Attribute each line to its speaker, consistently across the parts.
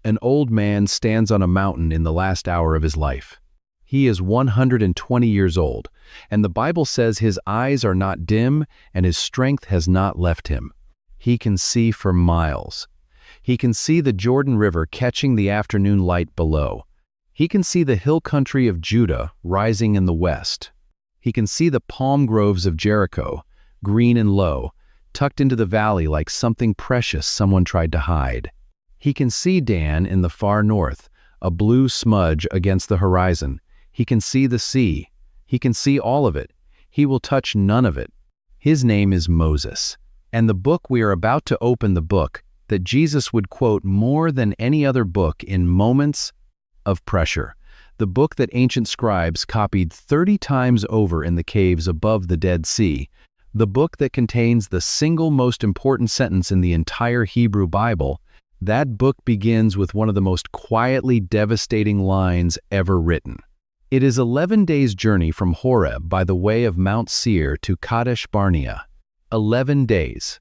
Speaker 1: An old man stands on a mountain in the last hour of his life. He is 120 years old, and the Bible says his eyes are not dim and his strength has not left him. He can see for miles. He can see the Jordan River catching the afternoon light below. He can see the hill country of Judah rising in the west. He can see the palm groves of Jericho, green and low, tucked into the valley like something precious someone tried to hide. He can see Dan in the far north, a blue smudge against the horizon. He can see the sea. He can see all of it. He will touch none of it. His name is Moses. And the book we are about to open, the book that Jesus would quote more than any other book in moments of pressure, the book that ancient scribes copied 30 times over in the caves above the Dead Sea, the book that contains the single most important sentence in the entire Hebrew Bible. That book begins with one of the most quietly devastating lines ever written. It is 11 days' journey from Horeb by the way of Mount Seir to Kadesh Barnea. 11 days.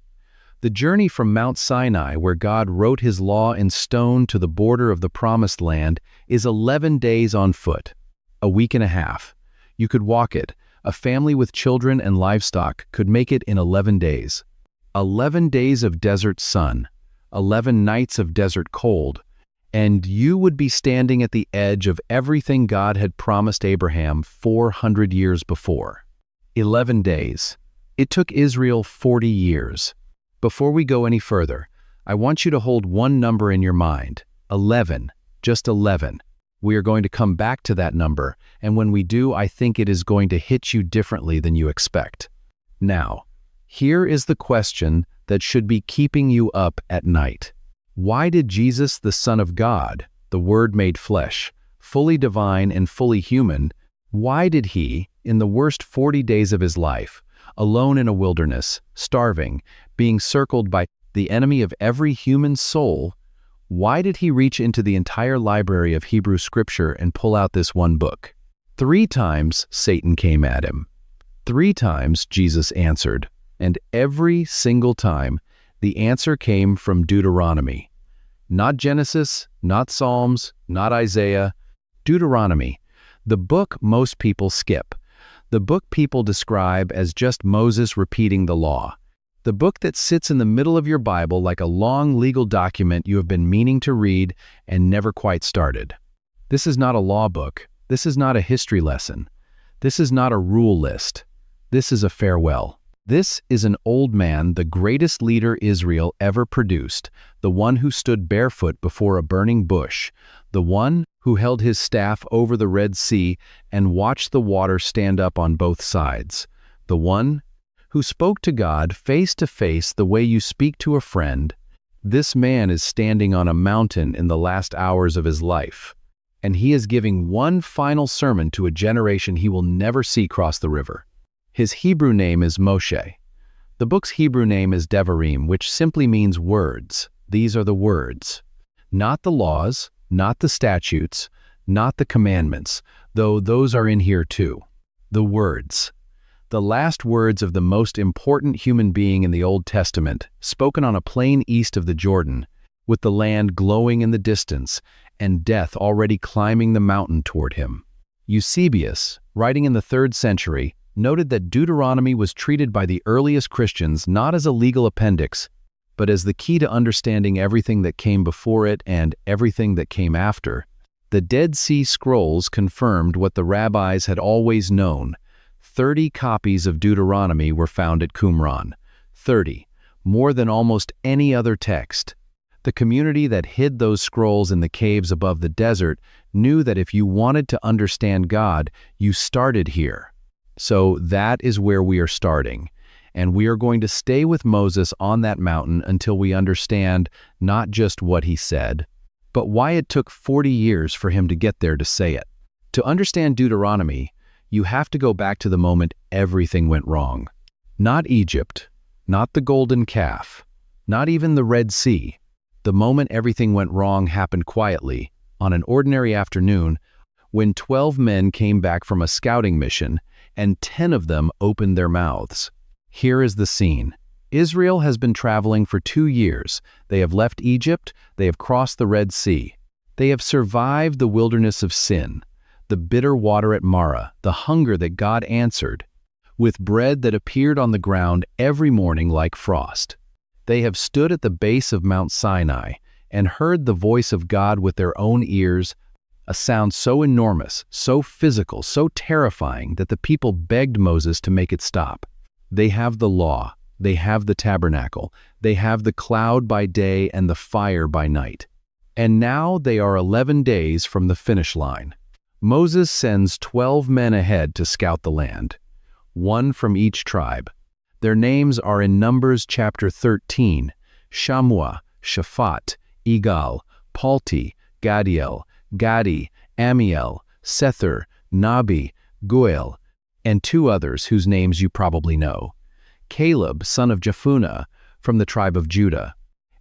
Speaker 1: The journey from Mount Sinai, where God wrote his law in stone, to the border of the Promised Land is 11 days on foot. A week and a half. You could walk it. A family with children and livestock could make it in 11 days. 11 days of desert sun. 11 nights of desert cold. And you would be standing at the edge of everything God had promised Abraham 400 years before. 11 days. It took Israel 40 years. Before we go any further, I want you to hold one number in your mind. 11. Just 11. We are going to come back to that number, and when we do, I think it is going to hit you differently than you expect. Now, here is the question that should be keeping you up at night. Why did Jesus, the Son of God, the Word made flesh, fully divine and fully human, why did he, in the worst 40 days of his life, alone in a wilderness, starving, being circled by the enemy of every human soul, why did he reach into the entire library of Hebrew Scripture and pull out this one book? 3 times Satan came at him. 3 times Jesus answered, and every single time the answer came from Deuteronomy. Not Genesis, not Psalms, not Isaiah. Deuteronomy, the book most people skip. The book people describe as just Moses repeating the law. The book that sits in the middle of your Bible like a long legal document you have been meaning to read and never quite started. This is not a law book. This is not a history lesson. This is not a rule list. This is a farewell. This is an old man, the greatest leader Israel ever produced, the one who stood barefoot before a burning bush, the one who held his staff over the Red Sea and watched the water stand up on both sides, the one who spoke to God face to face the way you speak to a friend. This man is standing on a mountain in the last hours of his life, and he is giving one final sermon to a generation he will never see cross the river. His Hebrew name is Moshe. The book's Hebrew name is Devarim, which simply means words. These are the words. Not the laws, not the statutes, not the commandments, though those are in here too. The words. The last words of the most important human being in the Old Testament, spoken on a plain east of the Jordan, with the land glowing in the distance and death already climbing the mountain toward him. Eusebius, writing in the 3rd century, noted that Deuteronomy was treated by the earliest Christians not as a legal appendix, but as the key to understanding everything that came before it and everything that came after. The Dead Sea Scrolls confirmed what the rabbis had always known. 30 copies of Deuteronomy were found at Qumran. 30, more than almost any other text. The community that hid those scrolls in the caves above the desert knew that if you wanted to understand God, you started here. So that is where we are starting, and we are going to stay with Moses on that mountain until we understand not just what he said, but why it took 40 years for him to get there to say it. To understand Deuteronomy, you have to go back to the moment everything went wrong. Not Egypt, not the golden calf, not even the Red Sea. The moment everything went wrong happened quietly, on an ordinary afternoon, when 12 men came back from a scouting mission and 10 of them opened their mouths. Here is the scene. Israel has been traveling for 2 years. They have left Egypt, they have crossed the Red Sea. They have survived the wilderness of sin, the bitter water at Marah, the hunger that God answered, with bread that appeared on the ground every morning like frost. They have stood at the base of Mount Sinai and heard the voice of God with their own ears, a sound so enormous, so physical, so terrifying that the people begged Moses to make it stop. They have the law, they have the tabernacle, they have the cloud by day and the fire by night. And now they are 11 days from the finish line. Moses sends 12 men ahead to scout the land, one from each tribe. Their names are in Numbers chapter 13, Shammua, Shaphat, Igal, Palti, Gadiel, Gadi, Amiel, Sethur, Nabi, Guel, and 2 others whose names you probably know. Caleb, son of Jephunneh, from the tribe of Judah,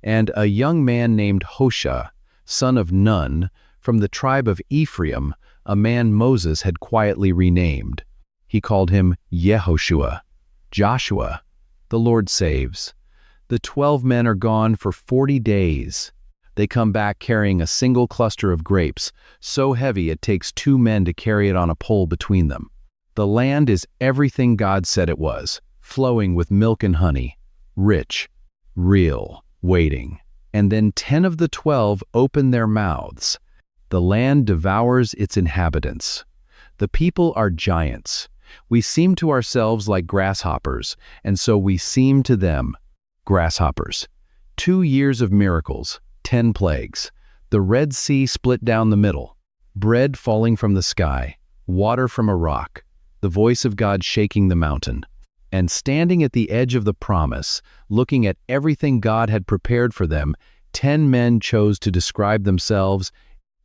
Speaker 1: and a young man named Hosha, son of Nun, from the tribe of Ephraim, a man Moses had quietly renamed. He called him Yehoshua, Joshua. The Lord saves. The 12 men are gone for 40 days. They come back carrying a single cluster of grapes, so heavy it takes 2 men to carry it on a pole between them. The land is everything God said it was, flowing with milk and honey, rich, real, waiting. And then 10 of the 12 open their mouths. The land devours its inhabitants. The people are giants. We seem to ourselves like grasshoppers, and so we seem to them grasshoppers. 2 years of miracles, 10 plagues. The Red Sea split down the middle. Bread falling from the sky, water from a rock, the voice of God shaking the mountain. And standing at the edge of the promise, looking at everything God had prepared for them, 10 men chose to describe themselves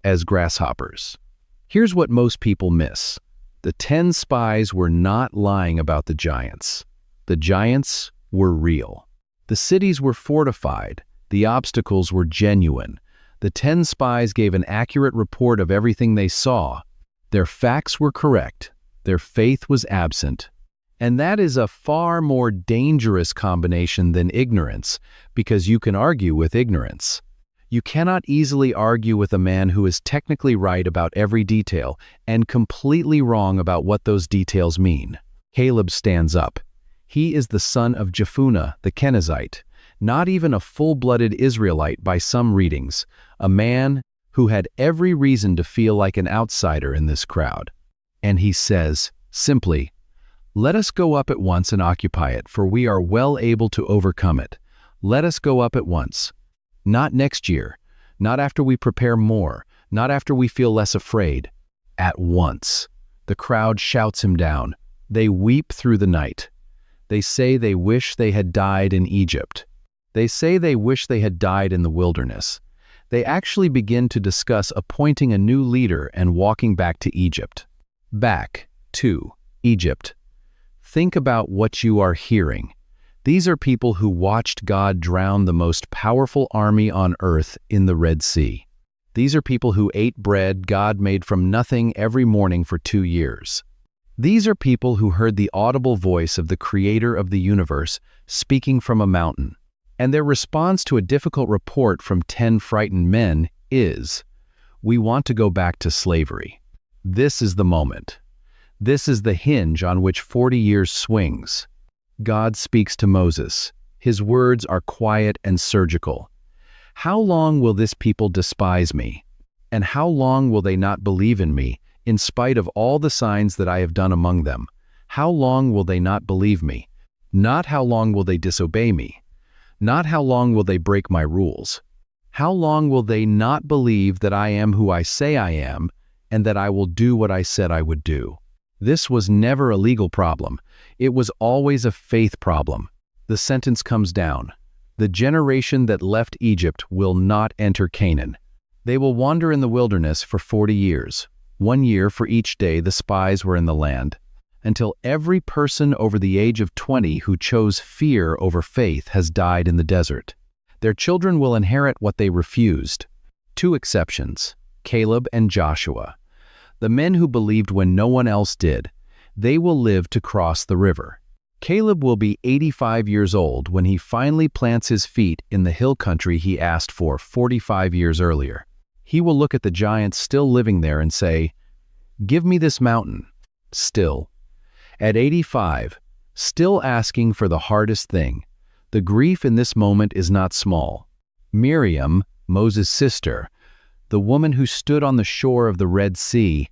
Speaker 1: as grasshoppers. Here's what most people miss. The 10 spies were not lying about the giants. The giants were real. The cities were fortified. The obstacles were genuine. The 10 spies gave an accurate report of everything they saw. Their facts were correct. Their faith was absent. And that is a far more dangerous combination than ignorance, because you can argue with ignorance. You cannot easily argue with a man who is technically right about every detail and completely wrong about what those details mean. Caleb stands up. He is the son of Jephunneh the Kenizzite, not even a full-blooded Israelite by some readings, a man who had every reason to feel like an outsider in this crowd. And he says, simply, "Let us go up at once and occupy it, for we are well able to overcome it. Let us go up at once. Not next year, not after we prepare more, not after we feel less afraid. At once." The crowd shouts him down. They weep through the night. They say they wish they had died in Egypt. They say they wish they had died in the wilderness. They actually begin to discuss appointing a new leader and walking back to Egypt. Back to Egypt. Think about what you are hearing. These are people who watched God drown the most powerful army on earth in the Red Sea. These are people who ate bread God made from nothing every morning for 2 years. These are people who heard the audible voice of the Creator of the universe speaking from a mountain. And their response to a difficult report from 10 frightened men is, "We want to go back to slavery." This is the moment. This is the hinge on which 40 years swings. God speaks to Moses. His words are quiet and surgical. "How long will this people despise me? And how long will they not believe in me, in spite of all the signs that I have done among them? How long will they not believe me? Not how long will they disobey me? Not how long will they break my rules? How long will they not believe that I am who I say I am, and that I will do what I said I would do?" This was never a legal problem. It was always a faith problem. The sentence comes down. The generation that left Egypt will not enter Canaan. They will wander in the wilderness for 40 years, 1 year for each day the spies were in the land, until every person over the age of 20 who chose fear over faith has died in the desert. Their children will inherit what they refused. 2 exceptions, Caleb and Joshua. The men who believed when no one else did. They will live to cross the river. Caleb will be 85 years old when he finally plants his feet in the hill country he asked for 45 years earlier. He will look at the giants still living there and say, "Give me this mountain." Still. At 85, still asking for the hardest thing. The grief in this moment is not small. Miriam, Moses' sister, the woman who stood on the shore of the Red Sea,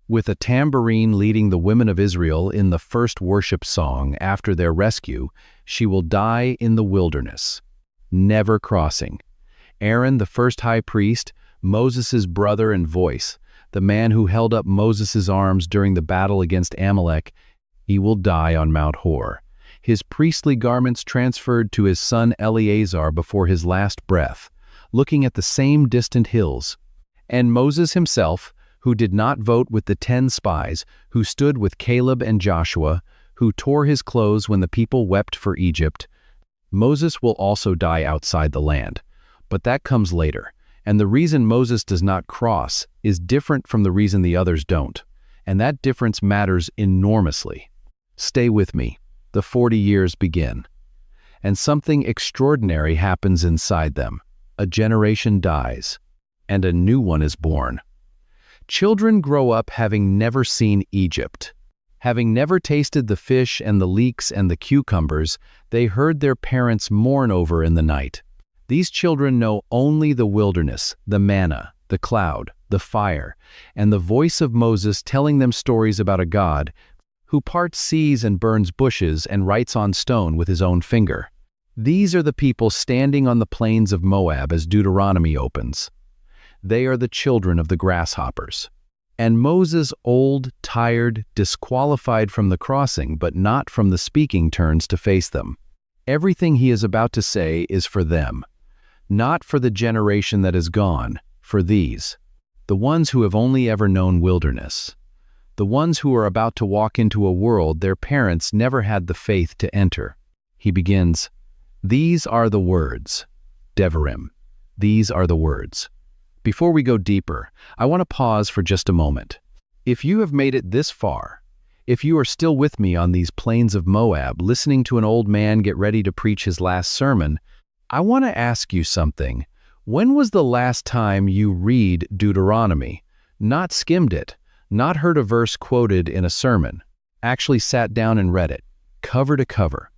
Speaker 1: with a tambourine leading the women of Israel in the first worship song after their rescue, she will die in the wilderness, never crossing. Aaron, the first high priest, Moses' brother and voice, the man who held up Moses' arms during the battle against Amalek, he will die on Mount Hor, his priestly garments transferred to his son Eleazar before his last breath, looking at the same distant hills. And Moses himself, who did not vote with the 10 spies, who stood with Caleb and Joshua, who tore his clothes when the people wept for Egypt. Moses will also die outside the land. But that comes later, and the reason Moses does not cross is different from the reason the others don't, and that difference matters enormously. Stay with me. The 40 years begin. And something extraordinary happens inside them. A generation dies, and a new one is born. Children grow up having never seen Egypt. Having never tasted the fish and the leeks and the cucumbers they heard their parents mourn over in the night. These children know only the wilderness, the manna, the cloud, the fire, and the voice of Moses telling them stories about a God who parts seas and burns bushes and writes on stone with his own finger. These are the people standing on the plains of Moab as Deuteronomy opens. They are the children of the grasshoppers. And Moses, old, tired, disqualified from the crossing but not from the speaking, turns to face them. Everything he is about to say is for them. Not for the generation that is gone, for these. The ones who have only ever known wilderness. The ones who are about to walk into a world their parents never had the faith to enter. He begins, "These are the words." Devarim. These are the words. Before we go deeper, I want to pause for just a moment. If you have made it this far, if you are still with me on these plains of Moab, listening to an old man get ready to preach his last sermon, I want to ask you something. When was the last time you read Deuteronomy? Not skimmed it, not heard a verse quoted in a sermon, actually sat down and read it, cover to cover,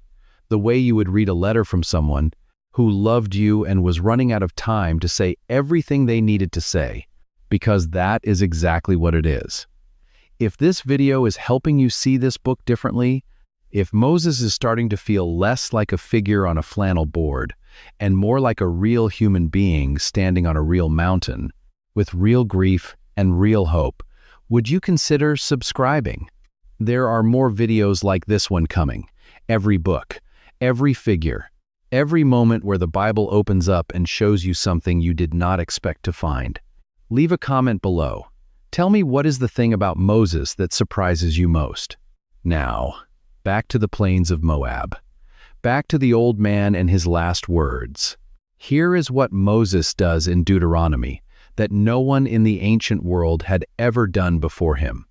Speaker 1: the way you would read a letter from someone who loved you and was running out of time to say everything they needed to say, because that is exactly what it is. If this video is helping you see this book differently, if Moses is starting to feel less like a figure on a flannel board and more like a real human being standing on a real mountain, with real grief and real hope, would you consider subscribing? There are more videos like this one coming. Every book, every figure, every moment where the Bible opens up and shows you something you did not expect to find. Leave a comment below. Tell me, what is the thing about Moses that surprises you most? Now, back to the plains of Moab. Back to the old man and his last words. Here is what Moses does in Deuteronomy that no one in the ancient world had ever done before him.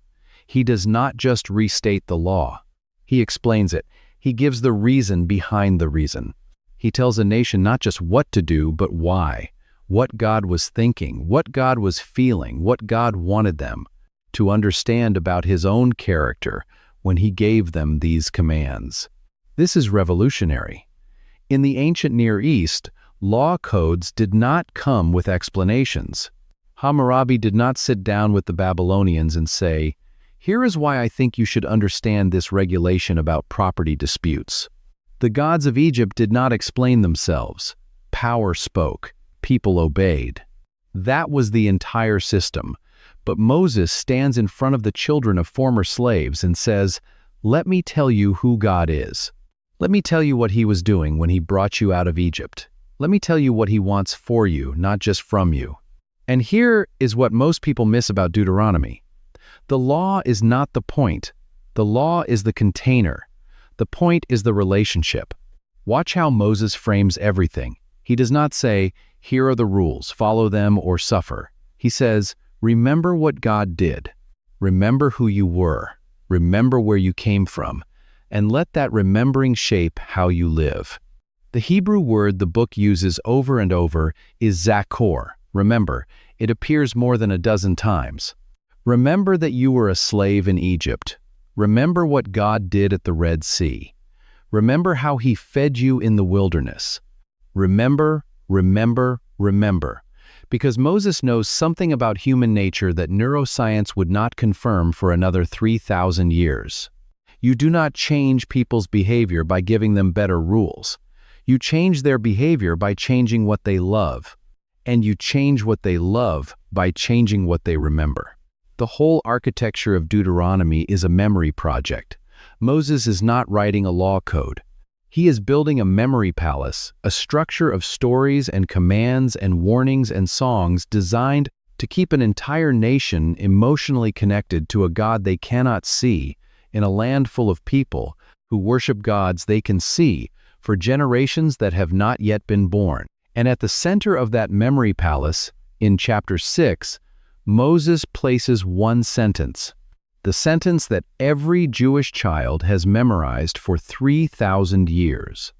Speaker 1: He does not just restate the law. He explains it. He gives the reason behind the reason. He tells a nation not just what to do, but why, what God was thinking, what God was feeling, what God wanted them to understand about his own character when he gave them these commands. This is revolutionary. In the ancient Near East, law codes did not come with explanations. Hammurabi did not sit down with the Babylonians and say, "Here is why I think you should understand this regulation about property disputes." The gods of Egypt did not explain themselves. Power spoke. People obeyed. That was the entire system. But Moses stands in front of the children of former slaves and says, "Let me tell you who God is. Let me tell you what he was doing when he brought you out of Egypt. Let me tell you what he wants for you, not just from you." And here is what most people miss about Deuteronomy. The law is not the point. The law is the container. The point is the relationship. Watch how Moses frames everything. He does not say, "Here are the rules, follow them or suffer." He says, "Remember what God did. Remember who you were. Remember where you came from. and let that remembering shape how you live. The Hebrew word the book uses over and over is zakor. Remember, it appears more than a dozen times. Remember that you were a slave in Egypt. Remember what God did at the Red Sea. Remember how He fed you in the wilderness. Remember, remember, remember. Because Moses knows something about human nature that neuroscience would not confirm for another 3,000 years. You do not change people's behavior by giving them better rules. You change their behavior by changing what they love. And you change what they love by changing what they remember. The whole architecture of Deuteronomy is a memory project. Moses is not writing a law code. He is building a memory palace, a structure of stories and commands and warnings and songs designed to keep an entire nation emotionally connected to a God they cannot see in a land full of people who worship gods they can see for generations that have not yet been born. And at the center of that memory palace, in chapter 6, Moses places one sentence, the sentence that every Jewish child has memorized for 3,000 years,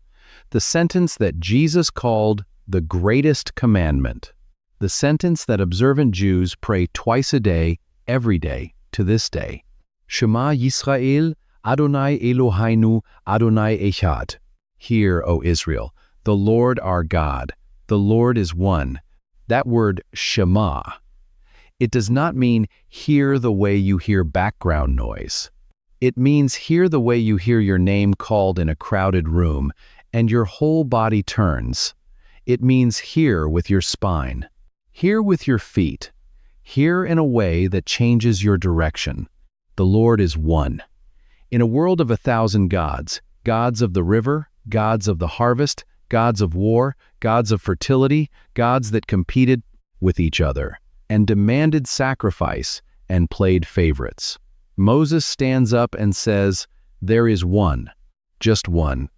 Speaker 1: the sentence that Jesus called the greatest commandment, the sentence that observant Jews pray twice a day, every day, to this day. Shema Yisrael, Adonai Eloheinu, Adonai Echad. Hear, O Israel, the Lord our God, the Lord is one. That word, Shema, it does not mean hear the way you hear background noise. It means hear the way you hear your name called in a crowded room and your whole body turns. It means hear with your spine, hear with your feet, hear in a way that changes your direction. The Lord is one. In a world of 1,000 gods, gods of the river, gods of the harvest, gods of war, gods of fertility, gods that competed with each other and demanded sacrifice and played favorites, Moses stands up and says, there is one, just one.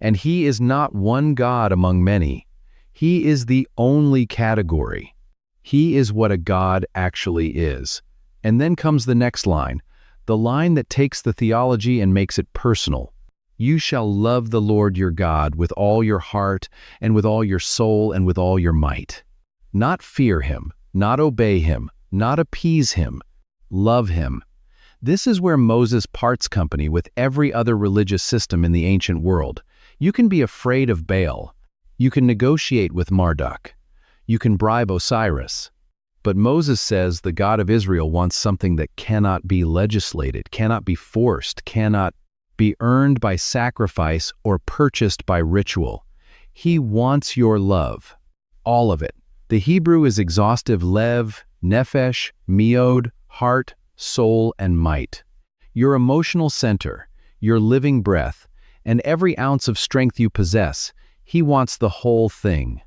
Speaker 1: And He is not one God among many. He is the only category. He is what a God actually is. And then comes the next line, the line that takes the theology and makes it personal. You shall love the Lord your God with all your heart and with all your soul and with all your might. Not fear Him, not obey Him, not appease Him. Love Him. This is where Moses parts company with every other religious system in the ancient world. You can be afraid of Baal. You can negotiate with Marduk. You can bribe Osiris. But Moses says the God of Israel wants something that cannot be legislated, cannot be forced, cannot be earned by sacrifice or purchased by ritual. He wants your love. All of it. The Hebrew is exhaustive lev, nefesh, miod, heart, soul, and might. Your emotional center, your living breath, and every ounce of strength you possess, He wants the whole thing.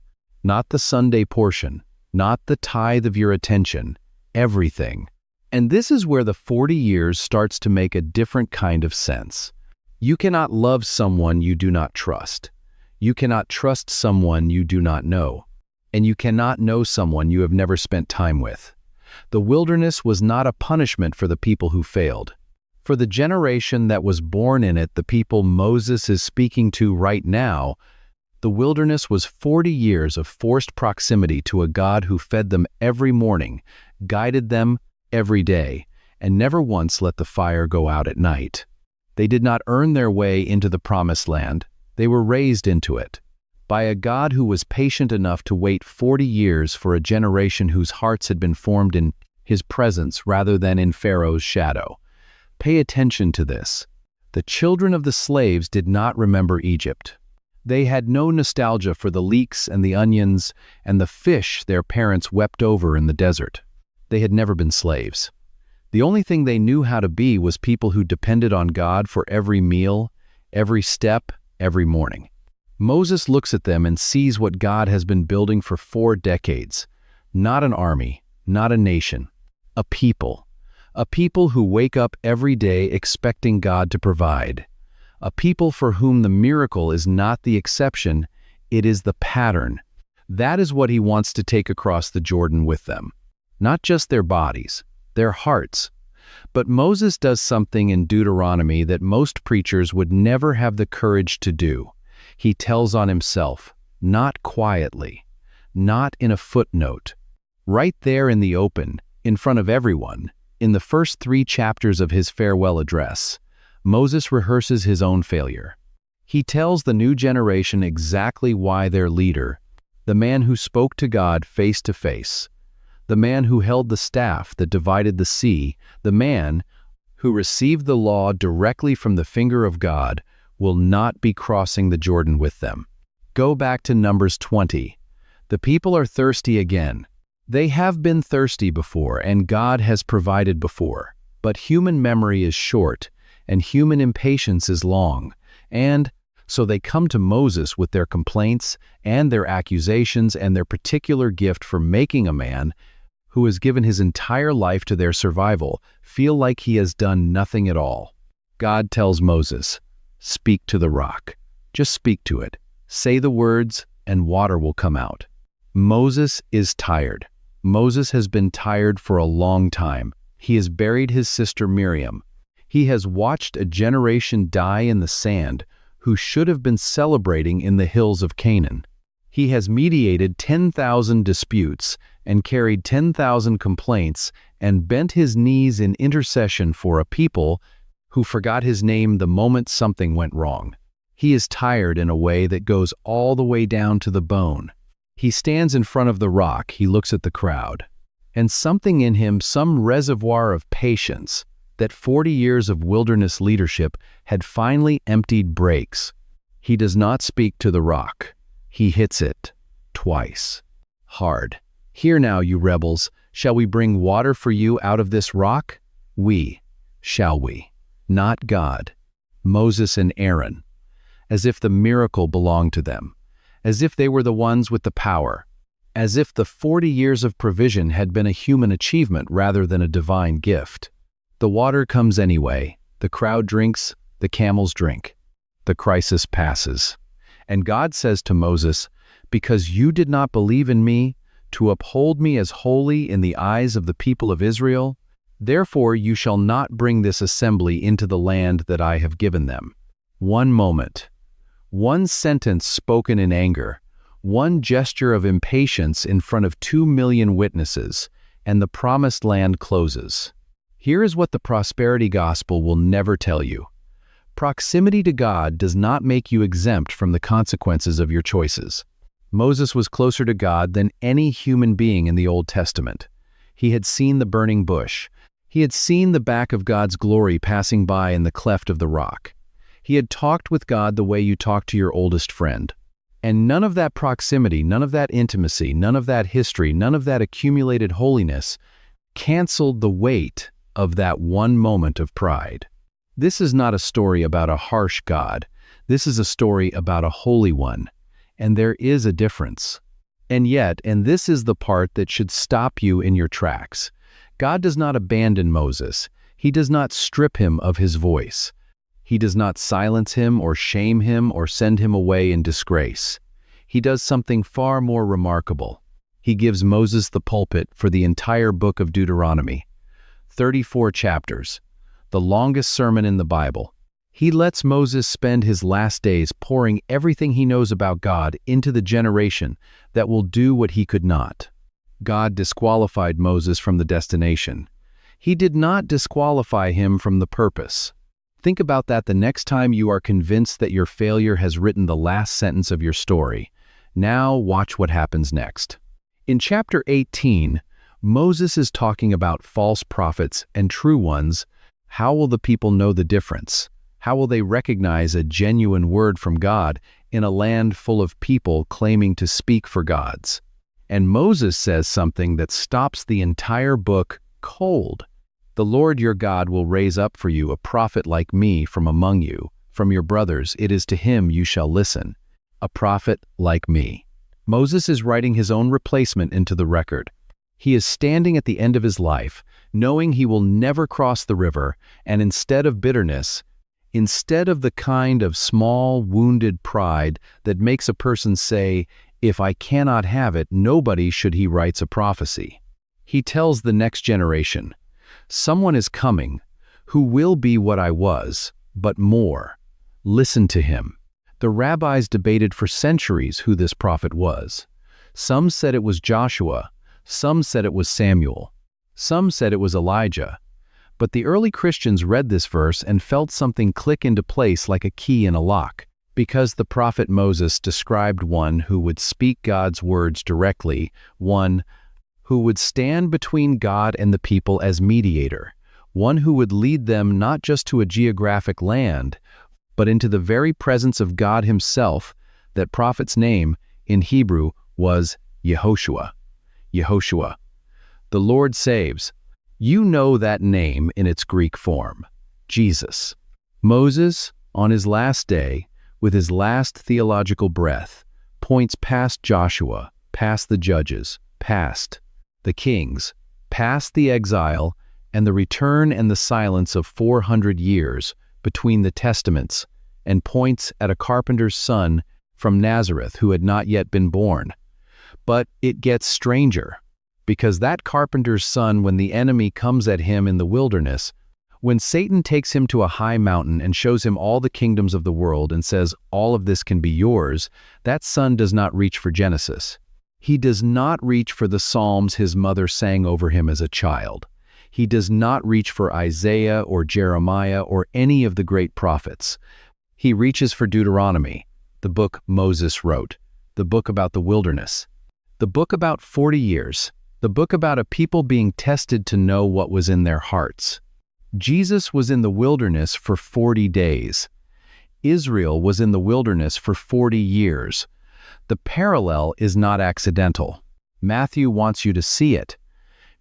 Speaker 1: Not the Sunday portion, not the tithe of your attention, everything. And this is where the 40 years starts to make a different kind of sense. You cannot love someone you do not trust. You cannot trust someone you do not know. And you cannot know someone you have never spent time with. The wilderness was not a punishment for the people who failed. For the generation that was born in it, the people Moses is speaking to right now, the wilderness was 40 years of forced proximity to a God who fed them every morning, guided them every day, and never once let the fire go out at night. They did not earn their way into the promised land. They were raised into it. By a God who was patient enough to wait 40 years for a generation whose hearts had been formed in His presence rather than in Pharaoh's shadow. Pay attention to this. The children of the slaves did not remember Egypt. They had no nostalgia for the leeks and the onions and the fish their parents wept over in the desert. They had never been slaves. The only thing they knew how to be was people who depended on God for every meal, every step, every morning. Moses looks at them and sees what God has been building for 4 decades. Not an army, not a nation, a people. A people who wake up every day expecting God to provide. A people for whom the miracle is not the exception, it is the pattern. That is what He wants to take across the Jordan with them. Not just their bodies, their hearts. But Moses does something in Deuteronomy that most preachers would never have the courage to do. He tells on himself, not quietly, not in a footnote. Right there in the open, in front of everyone, in the first 3 chapters of his farewell address, Moses rehearses his own failure. He tells the new generation exactly why their leader, the man who spoke to God face to face, the man who held the staff that divided the sea, the man who received the law directly from the finger of God, will not be crossing the Jordan with them. Go back to Numbers 20. The people are thirsty again. They have been thirsty before, and God has provided before. But human memory is short, and human impatience is long, and so they come to Moses with their complaints and their accusations and their particular gift for making a man who has given his entire life to their survival feel like he has done nothing at all. God tells Moses, "Speak to the rock. Just speak to it. Say the words, and water will come out." Moses is tired. Moses has been tired for a long time. He has buried his sister Miriam. He has watched a generation die in the sand who should have been celebrating in the hills of Canaan. He has mediated 10,000 disputes and carried 10,000 complaints and bent his knees in intercession for a people who forgot his name the moment something went wrong. He is tired in a way that goes all the way down to the bone. He stands in front of the rock, he looks at the crowd, and something in him, some reservoir of patience, that 40 years of wilderness leadership had finally emptied, breaks. He does not speak to the rock. He hits it twice. Hard. "Hear now, you rebels, shall we bring water for you out of this rock? Shall we? Not God." Moses and Aaron. As if the miracle belonged to them. As if they were the ones with the power. As if the 40 years of provision had been a human achievement rather than a divine gift. The water comes anyway, the crowd drinks, the camels drink. The crisis passes. And God says to Moses, "Because you did not believe in me, to uphold me as holy in the eyes of the people of Israel, therefore you shall not bring this assembly into the land that I have given them." One moment, one sentence spoken in anger, one gesture of impatience in front of 2 million witnesses, and the promised land closes. Here is what the prosperity gospel will never tell you. Proximity to God does not make you exempt from the consequences of your choices. Moses was closer to God than any human being in the Old Testament. He had seen the burning bush. He had seen the back of God's glory passing by in the cleft of the rock. He had talked with God the way you talk to your oldest friend. And none of that proximity, none of that intimacy, none of that history, none of that accumulated holiness canceled the weight of that one moment of pride. This is not a story about a harsh God. This is a story about a holy one. And there is a difference. And yet, and this is the part that should stop you in your tracks, God does not abandon Moses. He does not strip him of his voice. He does not silence him or shame him or send him away in disgrace. He does something far more remarkable. He gives Moses the pulpit for the entire book of Deuteronomy. 34 chapters, the longest sermon in the Bible. He lets Moses spend his last days pouring everything he knows about God into the generation that will do what he could not. God disqualified Moses from the destination. He did not disqualify him from the purpose. Think about that the next time you are convinced that your failure has written the last sentence of your story. Now watch what happens next. In chapter 18, Moses is talking about false prophets and true ones. How will the people know the difference? How will they recognize a genuine word from God in a land full of people claiming to speak for gods? And Moses says something that stops the entire book cold. "The Lord your God will raise up for you a prophet like me from among you. From your brothers it is to him you shall listen. A prophet like me." Moses is writing his own replacement into the record. He is standing at the end of his life, knowing he will never cross the river, and instead of bitterness, instead of the kind of small, wounded pride that makes a person say, "If I cannot have it, nobody should," he writes a prophecy. He tells the next generation, Someone is coming who will be what I was, but more. Listen to him. The rabbis debated for centuries who this prophet was. Some said it was Joshua, some said it was Samuel, some said it was Elijah. But the early Christians read this verse and felt something click into place like a key in a lock, because the prophet Moses described one who would speak God's words directly, one who would stand between God and the people as mediator, one who would lead them not just to a geographic land, but into the very presence of God himself. That prophet's name, in Hebrew, was Yehoshua. Yehoshua. The Lord saves. You know that name in its Greek form, Jesus. Moses, on his last day, with his last theological breath, points past Joshua, past the judges, past the kings, past the exile, and the return and the silence of 400 years between the testaments, and points at a carpenter's son from Nazareth who had not yet been born. But it gets stranger, because that carpenter's son, when the enemy comes at him in the wilderness, when Satan takes him to a high mountain and shows him all the kingdoms of the world and says, all of this can be yours, that son does not reach for Genesis. He does not reach for the Psalms his mother sang over him as a child. He does not reach for Isaiah or Jeremiah or any of the great prophets. He reaches for Deuteronomy, the book Moses wrote, the book about the wilderness, the book about 40 years, the book about a people being tested to know what was in their hearts. Jesus was in the wilderness for 40 days. Israel was in the wilderness for 40 years. The parallel is not accidental. Matthew wants you to see it.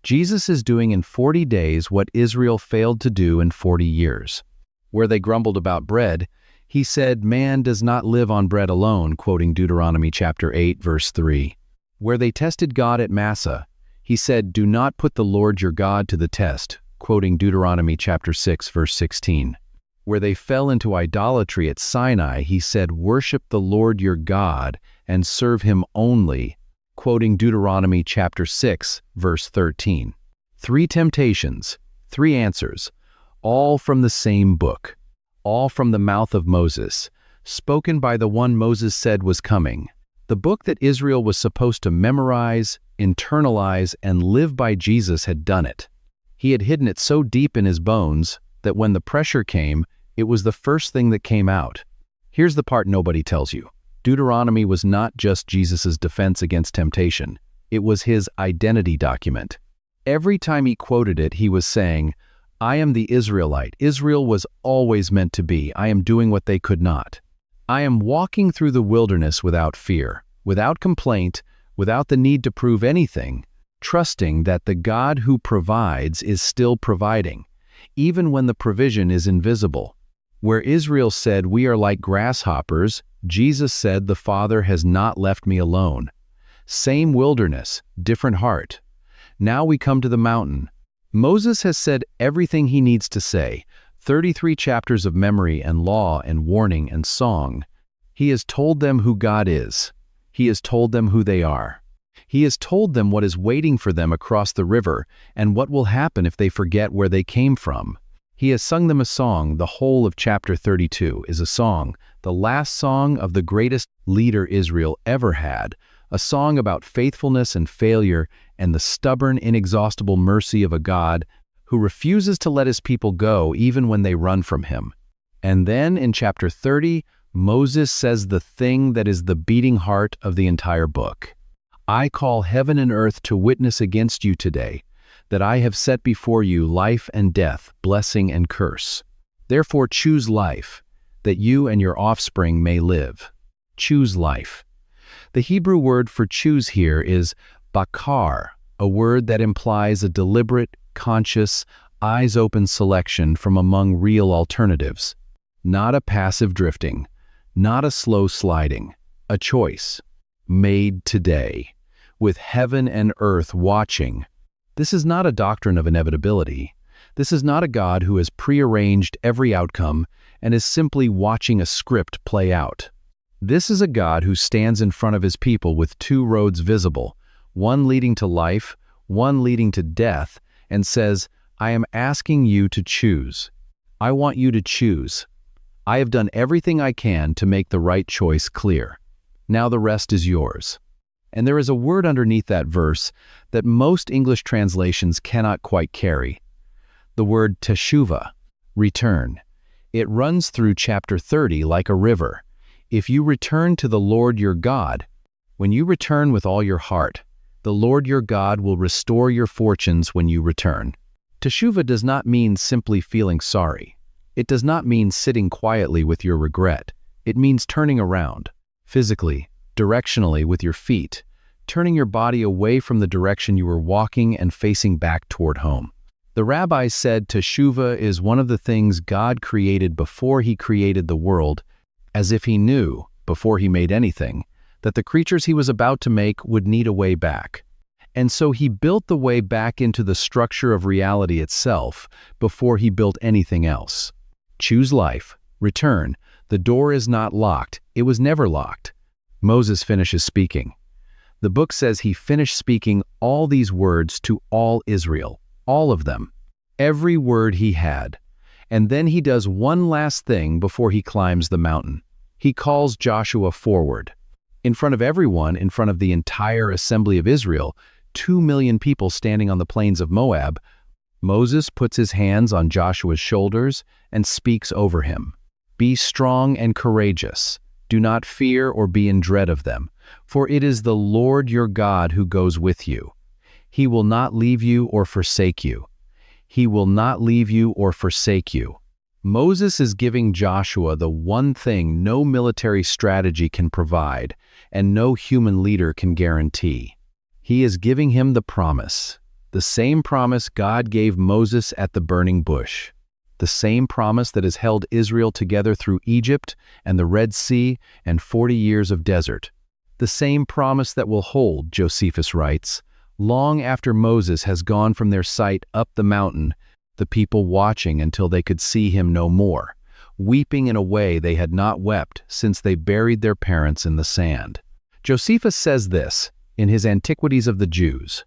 Speaker 1: Jesus is doing in 40 days what Israel failed to do in 40 years. Where they grumbled about bread, he said, "Man does not live on bread alone," quoting Deuteronomy chapter 8, verse 3. Where they tested God at Massa, he said, "Do not put the Lord your God to the test," quoting Deuteronomy chapter 6, verse 16. Where they fell into idolatry at Sinai, he said, "Worship the Lord your God and serve him only," quoting Deuteronomy chapter 6, verse 13. 3 temptations, 3 answers, all from the same book, all from the mouth of Moses, spoken by the one Moses said was coming. The book that Israel was supposed to memorize, internalize, and live by. Jesus had done it. He had hidden it so deep in his bones that when the pressure came, it was the first thing that came out. Here's the part nobody tells you. Deuteronomy was not just Jesus' defense against temptation. It was his identity document. Every time he quoted it, he was saying, "I am the Israelite. Israel was always meant to be. I am doing what they could not. I am walking through the wilderness without fear, without complaint, without the need to prove anything, trusting that the God who provides is still providing, even when the provision is invisible." Where Israel said, "We are like grasshoppers," Jesus said, "The Father has not left me alone." Same wilderness, different heart. Now we come to the mountain. Moses has said everything he needs to say, 33 chapters of memory and law and warning and song. He has told them who God is. He has told them who they are. He has told them what is waiting for them across the river and what will happen if they forget where they came from. He has sung them a song. The whole of chapter 32 is a song, the last song of the greatest leader Israel ever had, a song about faithfulness and failure and the stubborn, inexhaustible mercy of a God who refuses to let his people go even when they run from him. And then in chapter 30, Moses says the thing that is the beating heart of the entire book. "I call heaven and earth to witness against you today, that I have set before you life and death, blessing and curse. Therefore choose life, that you and your offspring may live." Choose life. The Hebrew word for choose here is bakar, a word that implies a deliberate, conscious, eyes-open selection from among real alternatives. Not a passive drifting, not a slow sliding, a choice. Made today, with heaven and earth watching. This is not a doctrine of inevitability. This is not a God who has prearranged every outcome and is simply watching a script play out. This is a God who stands in front of his people with 2 roads visible, one leading to life, one leading to death, and says, I am asking you to choose. I want you to choose. I have done everything I can to make the right choice clear. Now the rest is yours." And there is a word underneath that verse that most English translations cannot quite carry. The word teshuvah, return. It runs through chapter 30 like a river. If you return to the Lord your God, when you return with all your heart, the Lord your God will restore your fortunes when you return. Teshuvah does not mean simply feeling sorry. It does not mean sitting quietly with your regret. It means turning around, physically, directionally with your feet, turning your body away from the direction you were walking and facing back toward home. The rabbis said teshuvah is one of the things God created before he created the world, as if he knew, before he made anything, that the creatures he was about to make would need a way back. And so he built the way back into the structure of reality itself before he built anything else. Choose life, return. The door is not locked. It was never locked. Moses finishes speaking. The book says he finished speaking all these words to all Israel, all of them, every word he had. And then he does one last thing before he climbs the mountain. He calls Joshua forward. In front of everyone, in front of the entire assembly of Israel, 2 million people standing on the plains of Moab, Moses puts his hands on Joshua's shoulders and speaks over him. "Be strong and courageous. Do not fear or be in dread of them, for it is the Lord your God who goes with you. He will not leave you or forsake you. He will not leave you or forsake you." Moses is giving Joshua the one thing no military strategy can provide and no human leader can guarantee. He is giving him the promise, the same promise God gave Moses at the burning bush. The same promise that has held Israel together through Egypt and the Red Sea and 40 years of desert. The same promise that will hold, Josephus writes, long after Moses has gone from their sight up the mountain, the people watching until they could see him no more, weeping in a way they had not wept since they buried their parents in the sand. Josephus says this in his Antiquities of the Jews: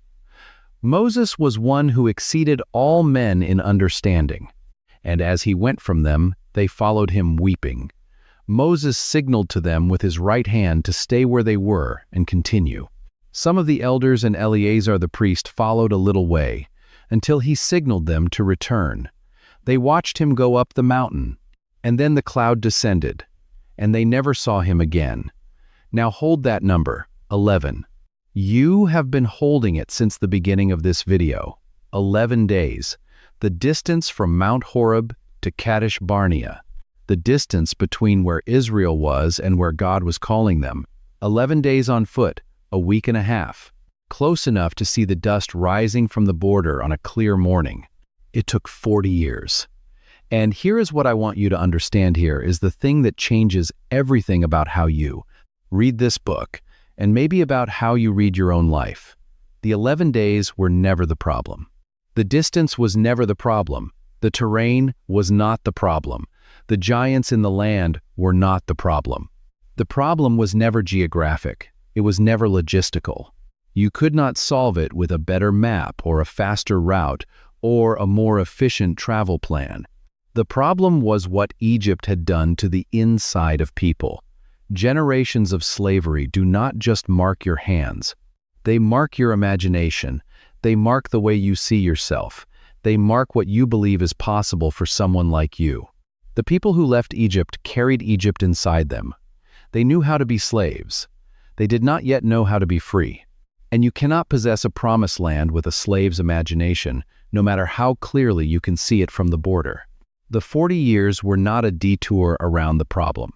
Speaker 1: "Moses was one who exceeded all men in understanding. And as he went from them, they followed him weeping. Moses signaled to them with his right hand to stay where they were and continue. Some of the elders and Eleazar the priest followed a little way, until he signaled them to return. They watched him go up the mountain, and then the cloud descended, and they never saw him again. Now hold that number, 11. You have been holding it since the beginning of this video, 11 days. The distance from Mount Horeb to Kadesh Barnea, the distance between where Israel was and where God was calling them, 11 days on foot, a week and a half, close enough to see the dust rising from the border on a clear morning. It took 40 years. And here is what I want you to understand here is the thing that changes everything about how you read this book, and maybe about how you read your own life. The 11 days were never the problem. The distance was never the problem. The terrain was not the problem. The giants in the land were not the problem. The problem was never geographic. It was never logistical. You could not solve it with a better map or a faster route or a more efficient travel plan. The problem was what Egypt had done to the inside of people. Generations of slavery do not just mark your hands. They mark your imagination. They mark the way you see yourself. They mark what you believe is possible for someone like you. The people who left Egypt carried Egypt inside them. They knew how to be slaves. They did not yet know how to be free. And you cannot possess a promised land with a slave's imagination, no matter how clearly you can see it from the border. The 40 years were not a detour around the problem.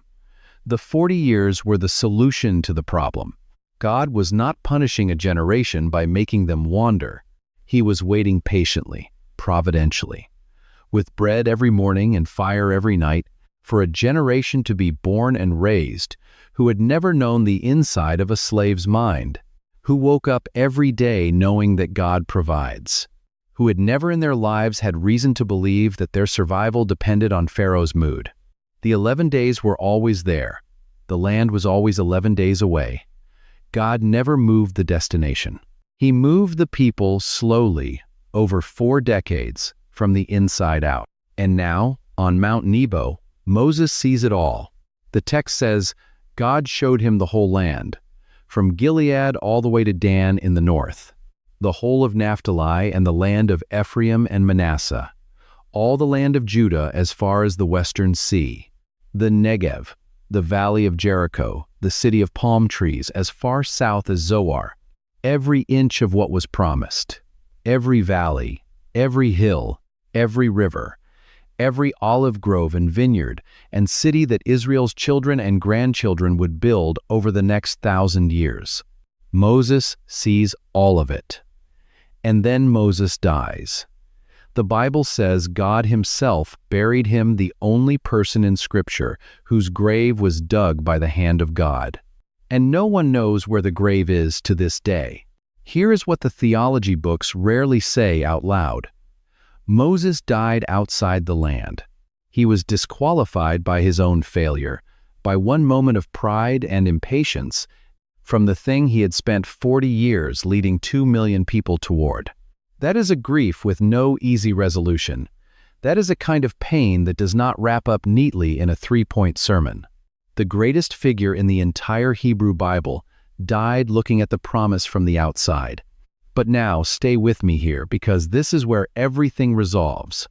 Speaker 1: The 40 years were the solution to the problem. God was not punishing a generation by making them wander. He was waiting patiently, providentially, with bread every morning and fire every night, for a generation to be born and raised who had never known the inside of a slave's mind, who woke up every day knowing that God provides, who had never in their lives had reason to believe that their survival depended on Pharaoh's mood. The 11 days were always there. The land was always 11 days away. God never moved the destination. He moved the people slowly over 4 decades from the inside out. And now, on Mount Nebo, Moses sees it all. The text says, God showed him the whole land, from Gilead all the way to Dan in the north, the whole of Naphtali and the land of Ephraim and Manasseh, all the land of Judah as far as the western sea, the Negev, the valley of Jericho, the city of palm trees as far south as Zoar, every inch of what was promised, every valley, every hill, every river, every olive grove and vineyard and city that Israel's children and grandchildren would build over the next 1,000 years. Moses sees all of it. And then Moses dies. The Bible says God himself buried him, the only person in Scripture whose grave was dug by the hand of God. And no one knows where the grave is to this day. Here is what the theology books rarely say out loud. Moses died outside the land. He was disqualified by his own failure, by one moment of pride and impatience, from the thing he had spent 40 years leading 2 million people toward. That is a grief with no easy resolution. That is a kind of pain that does not wrap up neatly in a 3-point sermon. The greatest figure in the entire Hebrew Bible died looking at the promise from the outside. But now, stay with me here, because this is where everything resolves.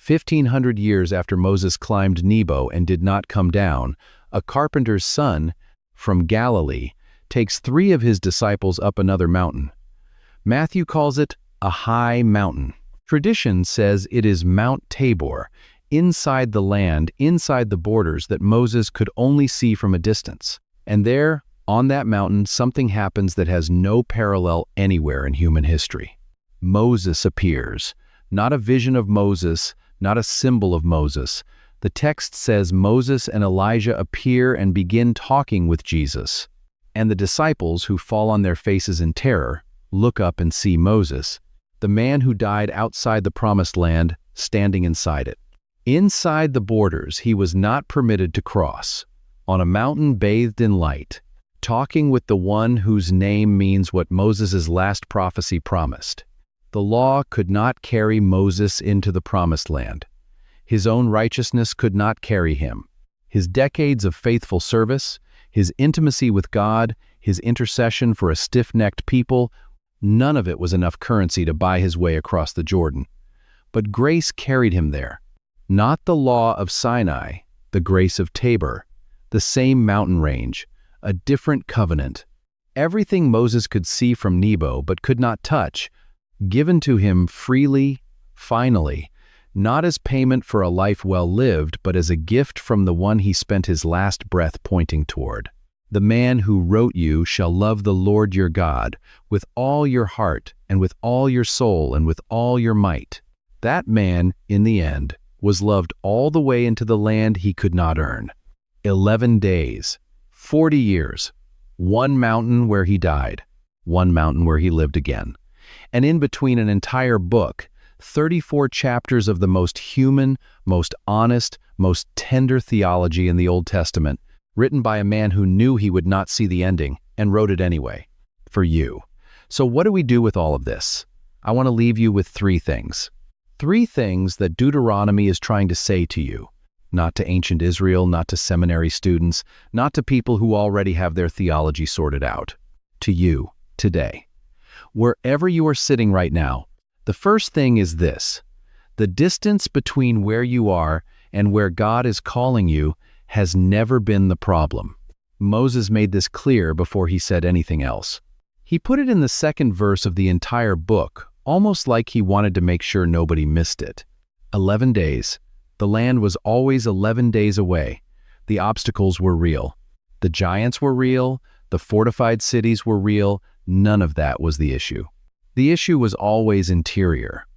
Speaker 1: 1,500 years after Moses climbed Nebo and did not come down, a carpenter's son from Galilee takes 3 of his disciples up another mountain. Matthew calls it a high mountain. Tradition says it is Mount Tabor, inside the land, inside the borders that Moses could only see from a distance. And there, on that mountain, something happens that has no parallel anywhere in human history. Moses appears. Not a vision of Moses, not a symbol of Moses. The text says Moses and Elijah appear and begin talking with Jesus. And the disciples, who fall on their faces in terror, look up and see Moses, the man who died outside the promised land, standing inside it. Inside the borders, he was not permitted to cross. On a mountain bathed in light, talking with the one whose name means what Moses' last prophecy promised. The law could not carry Moses into the promised land. His own righteousness could not carry him. His decades of faithful service, his intimacy with God, his intercession for a stiff-necked people, none of it was enough currency to buy his way across the Jordan. But grace carried him there. Not the law of Sinai, the grace of Tabor, the same mountain range, a different covenant. Everything Moses could see from Nebo but could not touch, given to him freely, finally, not as payment for a life well lived, but as a gift from the one he spent his last breath pointing toward. The man who wrote you shall love the Lord your God with all your heart and with all your soul and with all your might. That man, in the end, was loved all the way into the land he could not earn. 11 days, 40 years, one mountain where he died, one mountain where he lived again. And in between, an entire book, 34 chapters of the most human, most honest, most tender theology in the Old Testament, written by a man who knew he would not see the ending and wrote it anyway, for you. So what do we do with all of this? I want to leave you with 3 things. 3 things that Deuteronomy is trying to say to you, not to ancient Israel, not to seminary students, not to people who already have their theology sorted out. To you, today. Wherever you are sitting right now, the first thing is this: the distance between where you are and where God is calling you has never been the problem. Moses made this clear before he said anything else. He put it in the 2nd verse of the entire book, almost like he wanted to make sure nobody missed it. 11 days. The land was always 11 days away. The obstacles were real. The giants were real. The fortified cities were real. None of that was the issue. The issue was always interior.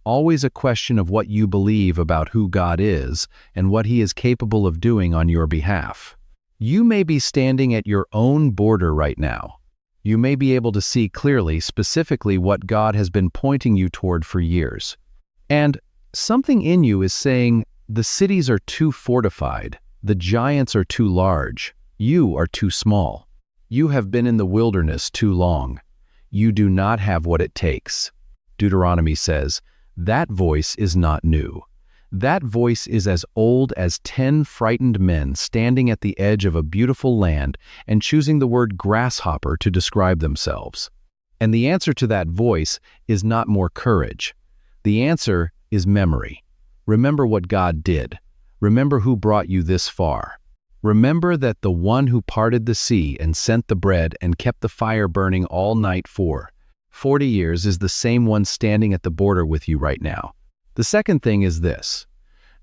Speaker 1: Always a question of what you believe about who God is and what He is capable of doing on your behalf. You may be standing at your own border right now. You may be able to see clearly, specifically, what God has been pointing you toward for years. And something in you is saying, the cities are too fortified, the giants are too large, you are too small. You have been in the wilderness too long. You do not have what it takes. Deuteronomy says, That voice is not new. That voice is as old as 10 frightened men standing at the edge of a beautiful land and choosing the word grasshopper to describe themselves. And the answer to that voice is not more courage. The answer is memory. Remember what God did. Remember who brought you this far. Remember that the one who parted the sea and sent the bread and kept the fire burning all night for 40 years is the same one standing at the border with you right now. The second thing is this.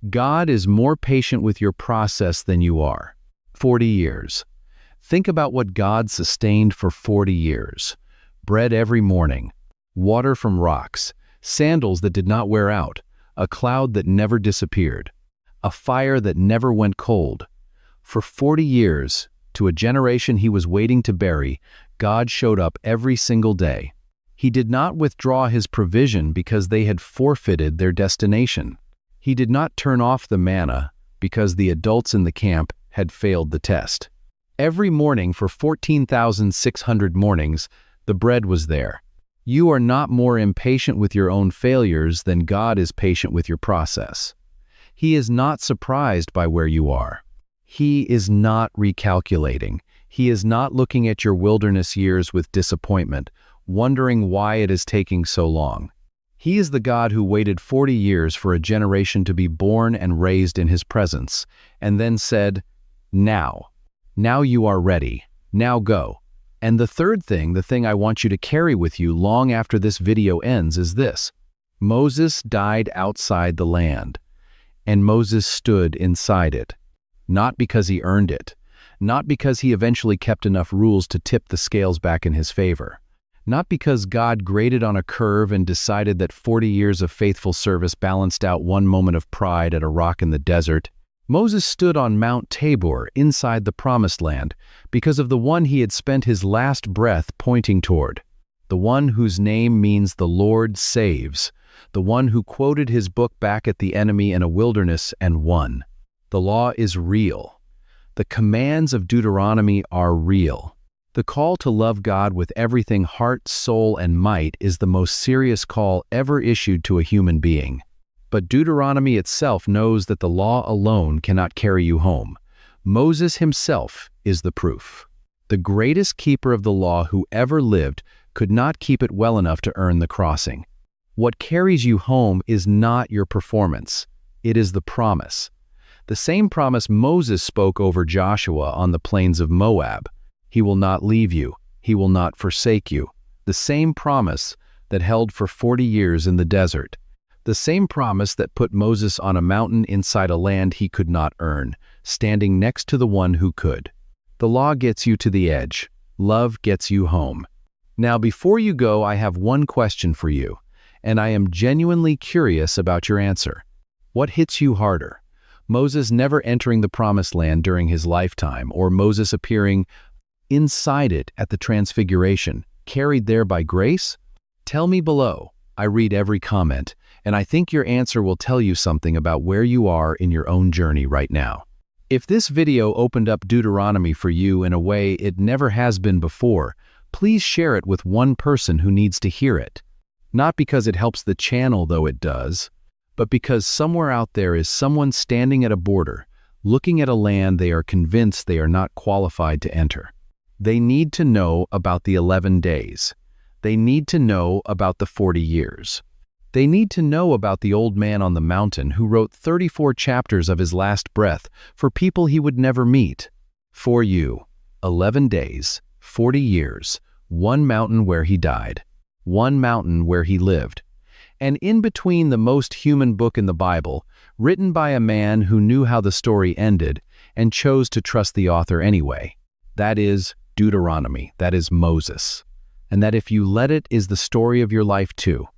Speaker 1: God is more patient with your process than you are. 40 years. Think about what God sustained for 40 years. Bread every morning, water from rocks, sandals that did not wear out, a cloud that never disappeared, a fire that never went cold. For 40 years, to a generation he was waiting to bury, God showed up every single day. He did not withdraw his provision because they had forfeited their destination. He did not turn off the manna because the adults in the camp had failed the test. Every morning for 14,600 mornings, the bread was there. You are not more impatient with your own failures than God is patient with your process. He is not surprised by where you are. He is not recalculating. He is not looking at your wilderness years with disappointment, wondering why it is taking so long. He is the God who waited 40 years for a generation to be born and raised in his presence, and then said, Now you are ready. Now go. And the third thing, the thing I want you to carry with you long after this video ends is this. Moses died outside the land, and Moses stood inside it. Not because he earned it, not because he eventually kept enough rules to tip the scales back in his favor. Not because God graded on a curve and decided that 40 years of faithful service balanced out one moment of pride at a rock in the desert. Moses stood on Mount Tabor inside the Promised Land because of the one he had spent his last breath pointing toward, the one whose name means the Lord saves, the one who quoted his book back at the enemy in a wilderness and won. The law is real. The commands of Deuteronomy are real. The call to love God with everything heart, soul, and might is the most serious call ever issued to a human being. But Deuteronomy itself knows that the law alone cannot carry you home. Moses himself is the proof. The greatest keeper of the law who ever lived could not keep it well enough to earn the crossing. What carries you home is not your performance. It is the promise. The same promise Moses spoke over Joshua on the plains of Moab. He will not leave you. He will not forsake you. The same promise that held for 40 years in the desert. The same promise that put Moses on a mountain inside a land he could not earn, standing next to the one who could. The law gets you to the edge. Love gets you home. Now, before you go, I have one question for you, and I am genuinely curious about your answer. What hits you harder? Moses never entering the Promised Land during his lifetime, or Moses appearing inside it at the Transfiguration, carried there by grace? Tell me below. I read every comment, and I think your answer will tell you something about where you are in your own journey right now. If this video opened up Deuteronomy for you in a way it never has been before, please share it with one person who needs to hear it. Not because it helps the channel, though it does, but because somewhere out there is someone standing at a border, looking at a land they are convinced they are not qualified to enter. They need to know about the 11 days. They need to know about the 40 years. They need to know about the old man on the mountain who wrote 34 chapters of his last breath for people he would never meet. For you, 11 days, 40 years, one mountain where he died, one mountain where he lived. And in between the most human book in the Bible, written by a man who knew how the story ended and chose to trust the author anyway. That is Deuteronomy, that is Moses. And that if you let it is the story of your life too.